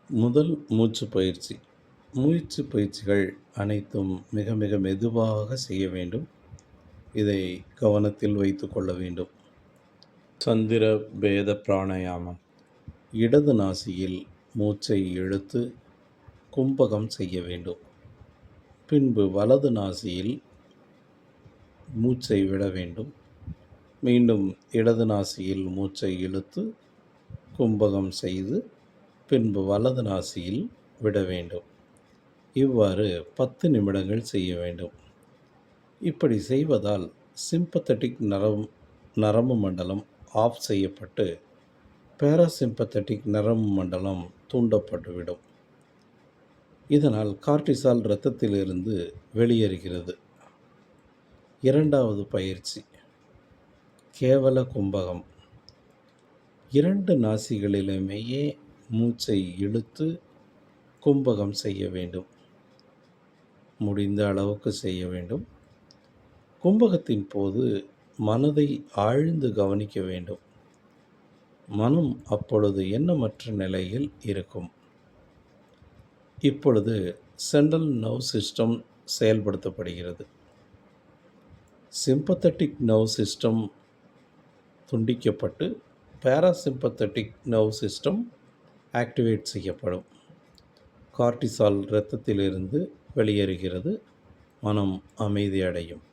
முதல் மூச்சு பயிற்சி. மூச்சு பயிற்சிகள் அனைத்தும் மிக மிக மெதுவாக செய்ய வேண்டும். இதை கவனத்தில் வைத்துக்கொள்ள வேண்டும். சந்திர பேத பிராணாயாமம். இடது நாசியில் மூச்சை இழுத்து கும்பகம் செய்ய வேண்டும். பின்பு வலது நாசியில் மூச்சை விட வேண்டும். மீண்டும் இடது நாசியில் மூச்சை இழுத்து கும்பகம் செய்து பின்பு வலது நாசியில் விட வேண்டும். இவ்வாறு 10 நிமிடங்கள் செய்ய வேண்டும். இப்படி செய்வதால் சிம்பத்தட்டிக் நரம்பு மண்டலம் ஆஃப் செய்யப்பட்டு பேராசிம்பத்தட்டிக் நரம்பு மண்டலம் தூண்டப்பட்டுவிடும். இதனால் கார்டிசால் இரத்தத்திலிருந்து வெளியேறுகிறது. இரண்டாவது பயிற்சி கேவல கும்பகம். 2 நாசிகளிலுமேயே மூச்சை இழுத்து கும்பகம் செய்ய வேண்டும். முடிந்த அளவுக்கு செய்ய வேண்டும். கும்பகத்தின் போது மனதை ஆழ்ந்து கவனிக்க வேண்டும். மனம் அப்பொழுது எண்ணமற்ற நிலையில் இருக்கும். இப்பொழுது சென்ட்ரல் நர்வ் சிஸ்டம் செயல்படுத்தப்படுகிறது. சிம்பத்தட்டிக் நர்வ் சிஸ்டம் துண்டிக்கப்பட்டு பேராசிம்பத்தட்டிக் நர்வ் சிஸ்டம் ஆக்டிவேட் செய்யப்படும். கார்டிசால் இரத்தத்திலிருந்து வெளியேறுகிறது. மனம் அமைதியடையும்.